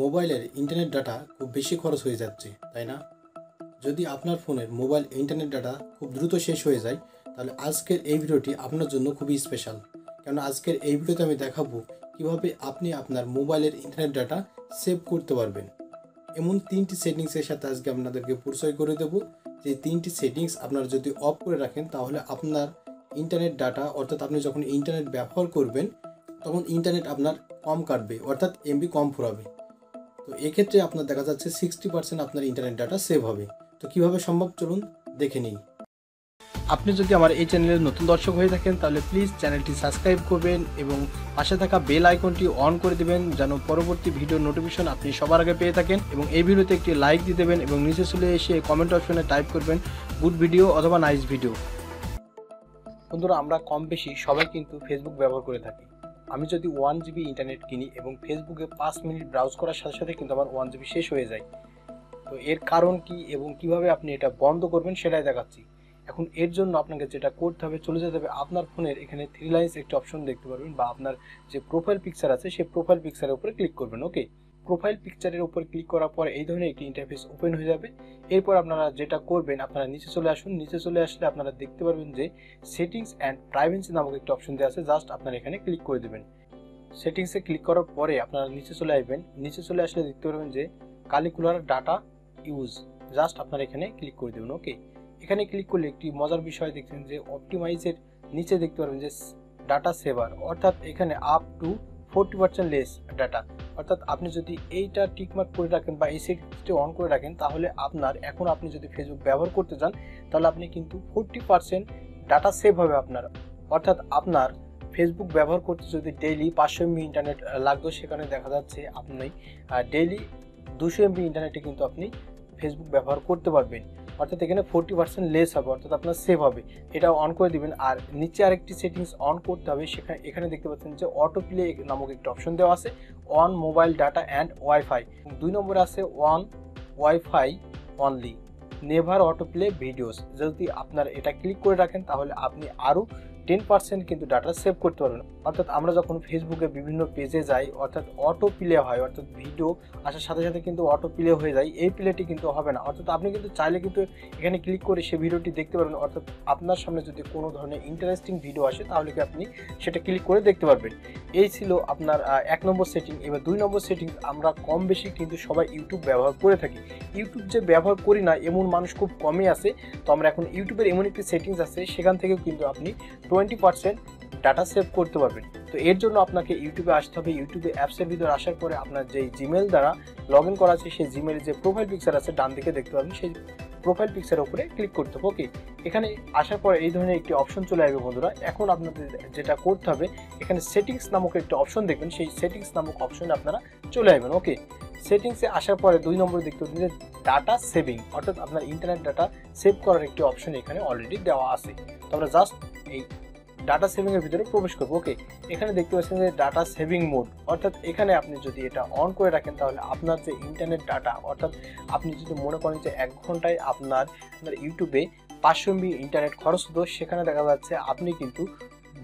মোবাইলের internet data খুব বেশি খরচ হয়ে যাচ্ছে, তাই না? যদি আপনার ফোনের মোবাইল ইন্টারনেট ডাটা খুব দ্রুত শেষ হয়ে যায়, তাহলে আজকের এই ভিডিওটি আপনার জন্য খুবই স্পেশাল। কেন আজকের এই ভিডিওতে আমি দেখাবো কিভাবে আপনি আপনার মোবাইলের ইন্টারনেট ডাটা সেভ করতে পারবেন। এমন 3টি সেটিংসের সাথে আজকে আপনাদেরকে পরিচয় করে দেবো। যে 3টি সেটিংস আপনারা যদি অফ করে রাখেন, তাহলে আপনার ইন্টারনেট ডাটা অর্থাৎ আপনি যখন ইন্টারনেট ব্যবহার করবেন তখন ইন্টারনেট আপনার কম কাটবে, অর্থাৎ এমবি কম ফুরাবে। তো এক্ষেত্রে আপনার দেখা যাচ্ছে 60% আপনার ইন্টারনেট ডাটা সেভ হবে। তো কিভাবে সম্ভব, চলুন দেখে নিই। আপনি যদি আমার এই চ্যানেলের নতুন দর্শক হয়ে থাকেন, তাহলে প্লিজ চ্যানেলটি সাবস্ক্রাইব করবেন এবং পাশে থাকা বেল আইকনটি অন করে দেবেন, যেন পরবর্তী ভিডিও নোটিফিকেশন আপনি সবার আগে পেয়ে থাকেন। এবং এই ভিডিওতে একটি লাইক দিয়ে দেবেন এবং নিচে চলে এসে কমেন্ট অপশনে টাইপ করবেন গুড ভিডিও অথবা নাইস ভিডিও। বন্ধুরা, আমরা কম বেশি সবাই কিন্তু ফেসবুক ব্যবহার করে থাকি। আমি যদি 1 GB ইন্টারনেট কিনি এবং ফেসবুকে 5 মিনিট ব্রাউজ করার সাথে সাথে কিন্তু আমার 1 GB শেষ হয়ে যায়। তো এর কারণ কি এবং কিভাবে আপনি এটা বন্ধ করবেন সেটাই দেখাচ্ছি। এখন এর জন্য আপনাকে যেটা করতে হবে, চলে যেতে হবে আপনার ফোনের এখানে 3 লাইন্স একটি অপশন দেখতে পারবেন, বা আপনার যে প্রোফাইল পিকচার আছে সেই প্রোফাইল পিকচারের উপরে ক্লিক করবেন। ওকে, প্রোফাইল পিকচারের উপর ক্লিক করার পর এই ধরনের একটি ইন্টারফেস ওপেন হয়ে যাবে। এরপর আপনারা যেটা করবেন, আপনারা নিচে চলে আসুন। নিচে চলে আসলে আপনারা দেখতে পারবেন যে সেটিংস অ্যান্ড প্রাইভেসি নামক একটি অপশন দেওয়া আছে, জাস্ট আপনারা এখানে ক্লিক করে দেবেন। সেটিংসে ক্লিক করার পরে আপনারা নিচে চলে আসবেন। নিচে চলে আসলে দেখতে পারবেন যে কালিকুলার ডাটা ইউজ, জাস্ট আপনারা এখানে ক্লিক করে দেবেন। ওকে, এখানে ক্লিক করলে একটি মজার বিষয় দেখছেন যে অপটিমাইজের নিচে দেখতে পারবেন যে ডাটা সেভার, অর্থাৎ এখানে আপ টু 40% লেস ডাটা। অর্থাৎ আপনি যদি এইটা টিকমার্ক করে রাখেন বা এই সেটিংসটি অন করে রাখেন, তাহলে আপনার এখন আপনি যদি ফেসবুক ব্যবহার করতে চান, তাহলে আপনি কিন্তু 40% ডাটা সেভ হবে আপনার। অর্থাৎ আপনার ফেসবুক ব্যবহার করতে যদি ডেইলি 500 MB ইন্টারনেট লাগতো, সেখানে দেখা যাচ্ছে আপনি ডেইলি 200 MB ইন্টারনেটে কিন্তু আপনি ফেসবুক ব্যবহার করতে পারবেন। অর্থাৎ এখানে 40% লেস হবে, অর্থাৎ আপনার সেভ হবে। এটা অন করে দিবেন। আর নিচে আরেকটি সেটিংস অন করতে হবে, এখানে দেখতে পাচ্ছেন যে অটো প্লে নামক একটি অপশন দেওয়া আছে, on mobile data and wifi. 2 নম্বরে আছে on wifi only, never auto play videos. যদি আপনার এটা ক্লিক করে রাখেন, তাহলে আপনি আরও 10% কিন্তু ডাটা সেভ করতে পারবেন। অর্থাৎ আমরা যখন ফেসবুকে বিভিন্ন পেজে যাই, অর্থাৎ অটো প্লে হয়, অর্থাৎ ভিডিও আসার সাথে সাথে কিন্তু অটো প্লে হয়ে যায়, এই প্লেটি কিন্তু হবে না। অর্থাৎ আপনি কিন্তু চাইলে কিন্তু এখানে ক্লিক করে সেই ভিডিওটি দেখতে পারবেন। অর্থাৎ আপনার সামনে যদি কোনো ধরনের ইন্টারেস্টিং ভিডিও আসে, তাহলে কি আপনি সেটা ক্লিক করে দেখতে পারবেন। এই ছিল আপনার 1 নম্বর সেটিং। এবার 2 নম্বর সেটিং, আমরা কম বেশি কিন্তু সবাই ইউটিউব ব্যবহার করে থাকি। ইউটিউব যে ব্যবহার করি না এমন মানুষ খুব কমই আছে। তো আমরা এখন ইউটিউবের এমন একটি সেটিংস আছে, সেখান থেকেও কিন্তু আপনি 20% ডাটা সেভ করতে পারবেন। তো এর জন্য আপনাকে ইউটিউবে আসতে হবে। ইউটিউবে অ্যাপসের ভিতরে আসার পরে আপনার যে জিমেল দ্বারা লগ ইন করা আছে, সেই জিমেলের যে প্রোফাইল পিকচার আছে ডান দিকে দেখতে পাবেন, সেই প্রোফাইল পিকচারের উপরে ক্লিক করতে হবে। ওকে, এখানে আসার পরে এই ধরনের একটি অপশন চলে আসবে বন্ধুরা। এখন আপনাদের যেটা করতে হবে, এখানে সেটিংস নামক একটি অপশন দেখবেন, সেই সেটিংস নামক অপশনে আপনারা চলে আসবেন। ওকে, সেটিংসে আসার পরে 2 নম্বরে দেখতে পাবেন যে ডাটা সেভিং, অর্থাৎ আপনার ইন্টারনেট ডাটা সেভ করার একটি অপশন এখানে অলরেডি দেওয়া আছে। তো আমরা জাস্ট এই ডাটা সেভিং এর ভিতরে প্রবেশ করব। ওকে, এখানে দেখতে পাচ্ছেন যে ডাটা সেভিং মোড, অর্থাৎ এখানে আপনি যদি এটা অন করে রাখেন, তাহলে আপনার যে ইন্টারনেট ডাটা, অর্থাৎ আপনি যদি মনে করেন যে 1 ঘন্টায় আপনার ইউটিউবে 500 MB ইন্টারনেট খরচ হতো, সেখানে দেখা যাচ্ছে আপনি কিন্তু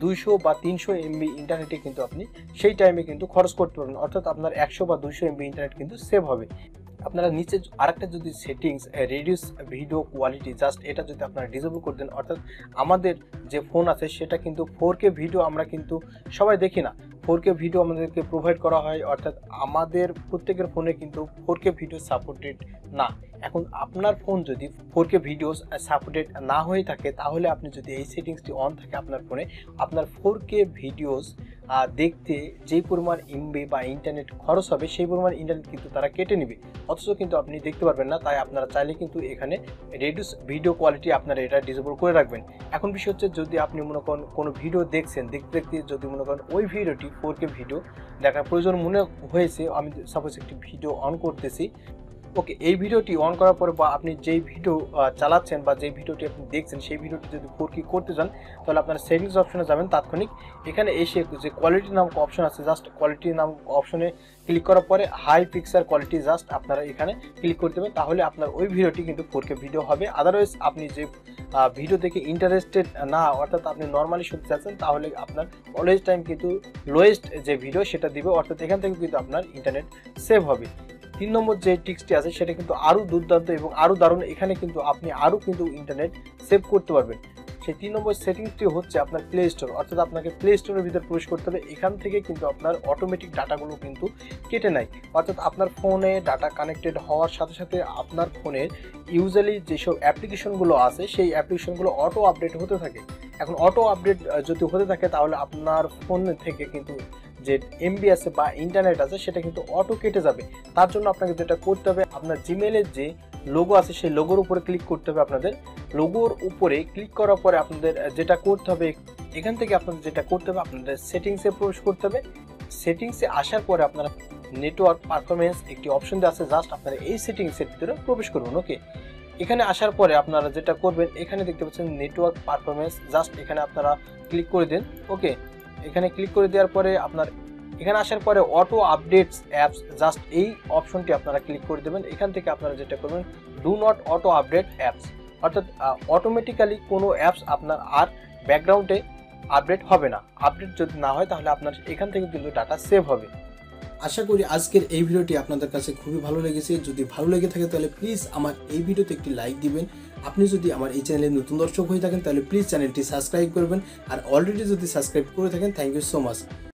200 বা 300 MB ইন্টারনেটে কিন্তু আপনি সেই টাইমে কিন্তু খরচ করতে পারবেন। অর্থাৎ আপনার 100 বা 200 MB ইন্টারনেট কিন্তু সেভ হবে। আপনারা নিচে আরেকটা যদি settings reduce video quality, just এটা যদি আপনারা ডিসেবল করে দেন, অর্থাৎ আমাদের যে ফোন আছে সেটা কিন্তু 4K ভিডিও আমরা কিন্তু সবাই দেখি না। 4K ভিডিও আমাদেরকে প্রোভাইড করা হয়, অর্থাৎ আমাদের প্রত্যেকের ফোনে কিন্তু 4K ভিডিও সাপোর্টেড না। এখন আপনার ফোন যদি 4K ভিডিওস সাপোর্টেড না হয়ে থাকে, তাহলে আপনি যদি এই সেটিংসটি অন থাকে আপনার ফোনে, আপনার 4K ভিডিওস দেখতে যেই পরিমাণ এমবি বা ইন্টারনেট খরচ হবে, সেই পরিমাণ ইন্টারনেট কিন্তু তারা কেটে নেবে, অথচ কিন্তু আপনি দেখতে পারবেন না। তাই আপনারা চাইলে কিন্তু এখানে রিডিউস ভিডিও কোয়ালিটি আপনারা এটা ডিসেবল করে রাখবেন। এখন বিষয় হচ্ছে, যদি আপনি মনে করেন কোনো ভিডিও দেখছেন, দেখতে দেখতে যদি মনে করেন ওই ভিডিওটি 4K ভিডিও দেখার প্রয়োজন মনে হয়েছে, আমি সাপোজ একটি ভিডিও অন করতেছি, ওকে, এই ভিডিওটি অন করার পরে বা আপনি যেই ভিডিও চালাচ্ছেন বা যেই ভিডিওটি আপনি দেখছেন সেই ভিডিওটি যদি 4K করতে চান তাহলে আপনারা সেটিংস অপশনে যাবেন তাৎক্ষণিক। এখানে এসে যে কোয়ালিটি নামক অপশন আছে, জাস্ট কোয়ালিটি নামক অপশনে ক্লিক করার পরে হাই পিকচার কোয়ালিটি জাস্ট আপনারা এখানে ক্লিক করে দেবেন, তাহলে আপনার ওই ভিডিওটি কিন্তু 4K ভিডিও হবে। আদারওয়াইজ আপনি যে ভিডিও দেখে ইন্টারেস্টেড না, অর্থাৎ আপনি নর্মালি শুনতে চাচ্ছেন, তাহলে আপনার অলওয়েজ টাইম কিন্তু লোয়েস্ট যে ভিডিও সেটা দিবে, অর্থাৎ এখান থেকে কিন্তু আপনার ইন্টারনেট সেভ হবে। 3 নম্বর যে টিক্সটি আছে সেটা কিন্তু আরও দুর্দান্ত এবং আরও দারুণ। এখানে কিন্তু আপনি আরও কিন্তু ইন্টারনেট সেভ করতে পারবেন। সেই 3 নম্বর সেটিংসটি হচ্ছে আপনার প্লে স্টোর, অর্থাৎ আপনাকে প্লে স্টোরের ভিতরে প্রবেশ করতে হবে। এখান থেকে কিন্তু আপনার অটোমেটিক ডাটাগুলো কিন্তু কেটে নেয়, অর্থাৎ আপনার ফোনে ডাটা কানেক্টেড হওয়ার সাথে সাথে আপনার ফোনের ইউজুয়ালি যেসব অ্যাপ্লিকেশনগুলো আছে সেই অ্যাপ্লিকেশনগুলো অটো আপডেট হতে থাকে। এখন অটো আপডেট যদি হতে থাকে তাহলে আপনার ফোন থেকে কিন্তু যে এমবি আছে বা ইন্টারনেট আছে সেটা কিন্তু অটো কেটে যাবে। তার জন্য আপনাকে যেটা করতে হবে, আপনার জিমেইলের যে লোগো আছে সেই লোগোর উপরে ক্লিক করতে হবে। আপনাদের লোগোর উপরে ক্লিক করার পরে আপনাদের যেটা করতে হবে, এখান থেকে আপনাদের যেটা করতে হবে, আপনাদের সেটিংসে প্রবেশ করতে হবে। সেটিংসে আসার পরে আপনারা নেটওয়ার্ক পারফরমেন্স একটি অপশন দেওয়া আছে, জাস্ট আপনারা এই সেটিংসের ভিতরে প্রবেশ করবেন। ওকে, এখানে আসার পরে আপনারা যেটা করবেন, এখানে দেখতে পাচ্ছেন নেটওয়ার্ক পারফরমেন্স, জাস্ট এখানে আপনারা ক্লিক করে দিন। ওকে, এখানে ক্লিক করে দেওয়ার পরে আপনার এখানে আসার পরে অটো আপডেটস অ্যাপস, জাস্ট এই অপশনটি আপনারা ক্লিক করে দেবেন। এখান থেকে আপনারা যেটা করবেন, do not auto update apps, অর্থাৎ অটোমেটিক্যালি কোনো অ্যাপস আপনার আর ব্যাকগ্রাউন্ডে আপডেট হবে না। আপডেট যদি না হয় তাহলে আপনার এখান থেকে কিন্তু ডাটা সেভ হবে। আশা করি আজকের এই ভিডিওটি আপনাদের কাছে খুবই ভালো লেগেছে। যদি ভালো লেগে থাকে তাহলে প্লিজ আমার এই ভিডিওতে একটি লাইক দিবেন। আপনি যদি আমার এই চ্যানেলে নতুন দর্শক হয়ে থাকেন তাহলে প্লিজ চ্যানেলটি সাবস্ক্রাইব করবেন, আর অলরেডি যদি সাবস্ক্রাইব করে থাকেন থ্যাংক ইউ সো মাচ।